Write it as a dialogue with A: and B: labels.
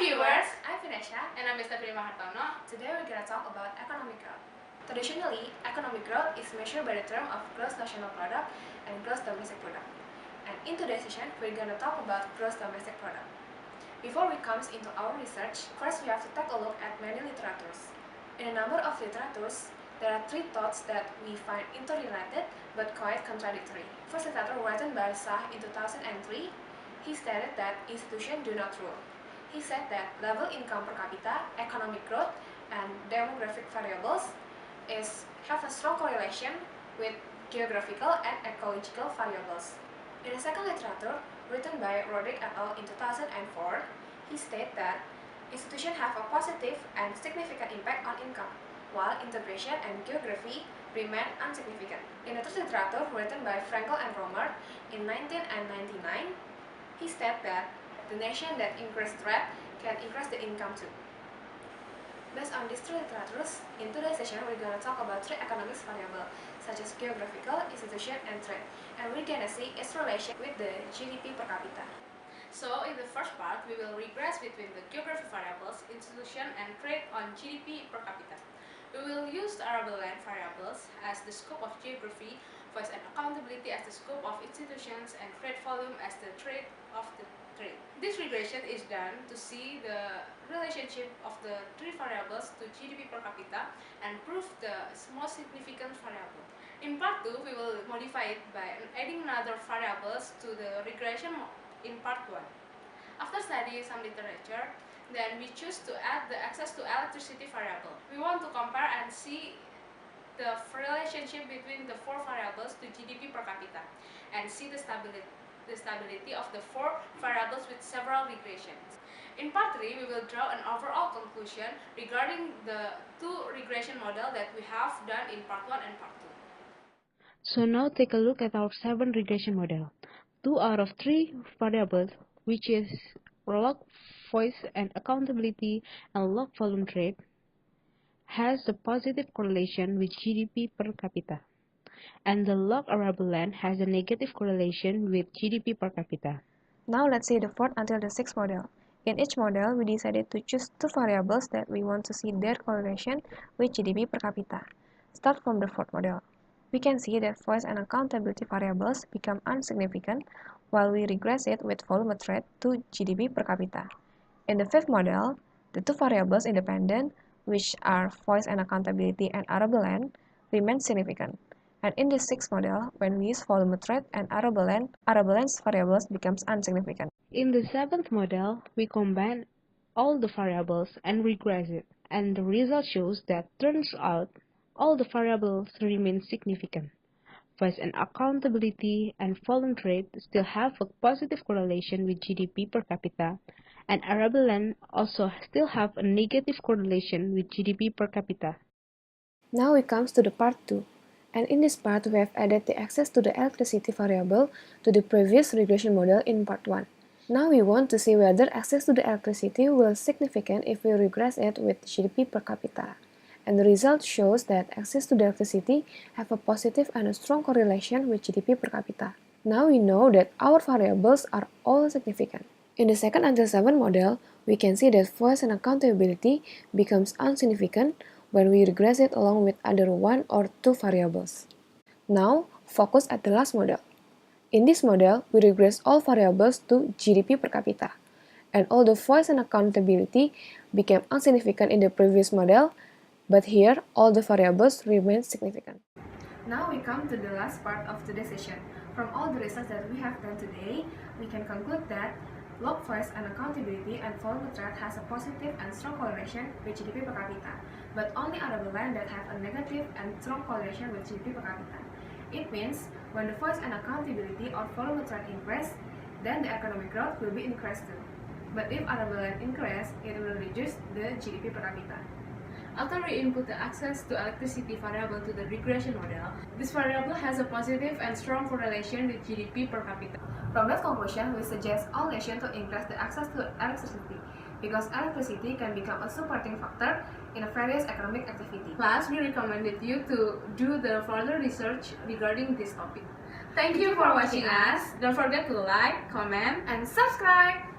A: viewers,
B: I'm Vienesha,
A: and I'm Bestta.
B: Today we're going to talk about economic growth. Traditionally, economic growth is measured by the term of gross national product and gross domestic product. And in today's session, we're going to talk about gross domestic product. Before we come into our research, first we have to take a look at many literatures. In a number of literatures, there are three thoughts that we find interrelated but quite contradictory. First literature written by Shah in 2003, he stated that institutions do not rule. He said that level income per capita, economic growth, and demographic variables have a strong correlation with geographical and ecological variables. In a second literature, written by Roderick et al. In 2004, he stated that institutions have a positive and significant impact on income, while integration and geography remain insignificant. In a third literature written by Frankel and Romer in 1999, he stated that the nation that increases trade can increase the income too. Based on these three literatures, in today's session we're going to talk about three economics variables such as geographical, institution, and trade, and we're going to see its relation with the GDP per capita.
A: So, in the first part, we will regress between the geographic variables, institution, and trade on GDP per capita. We will use the arable land variables as the scope of geography, voice and accountability as the scope of institutions, and trade volume as the trade of the trade. This regression is done to see the relationship of the three variables to GDP per capita and prove the most significant variable. In part 2, we will modify it by adding another variables to the regression in part 1. After studying some literature, then we choose to add the access to electricity variable. We want to compare and see the relationship between the four variables to GDP per capita and see the stability of the four variables with several regressions. In part 3, we will draw an overall conclusion regarding the two regression model that we have done in part 1 and part 2.
C: So now take a look at our 7 regression model. 2 out of 3 variables, which is log, voice and accountability and log volume trade, has a positive correlation with GDP per capita, and the log arable land has a negative correlation with GDP per capita.
B: Now let's see the fourth until the sixth model. In each model, we decided to choose two variables that we want to see their correlation with GDP per capita. Start from the fourth model. We can see that voice and accountability variables become insignificant while we regress it with volume trade to GDP per capita. In the fifth model, the two variables independent, which are voice and accountability and arable land, remain significant. And in the sixth model, when we use volume trade and arable land's variables becomes insignificant.
C: In the seventh model, we combine all the variables and regress it, and the result shows that turns out all the variables remain significant. Voice and accountability and volume trade still have a positive correlation with GDP per capita, and arable land also still have a negative correlation with GDP per capita.
B: Now we come to the part 2. And in this part, we have added the access to the electricity variable to the previous regression model in part 1. Now we want to see whether access to the electricity will be significant if we regress it with GDP per capita. And the result shows that access to the electricity have a positive and a strong correlation with GDP per capita. Now we know that our variables are all significant. In the second until 7 model, we can see that voice and accountability becomes insignificant when we regress it along with other 1 or 2 variables. Now, focus at the last model. In this model, we regress all variables to GDP per capita, and all the voice and accountability became insignificant in the previous model, but here all the variables remain significant. Now we come to the last part of today's session. From all the research that we have done today, we can conclude that log voice and accountability and volume trade has a positive and strong correlation with GDP per capita, but only arable land that have a negative and strong correlation with GDP per capita. It means when the voice and accountability or volume trade increase, then the economic growth will be increased too. But if arable land increase, it will reduce the GDP per capita.
A: After we input the access to electricity variable to the regression model, this variable has a positive and strong correlation with GDP per capita.
B: From that conclusion, we suggest all nations to increase the access to electricity, because electricity can become a supporting factor in various economic activity.
A: Plus, we recommended you to do the further research regarding this topic. Thank you for watching us. Don't forget to like, comment,
B: and subscribe!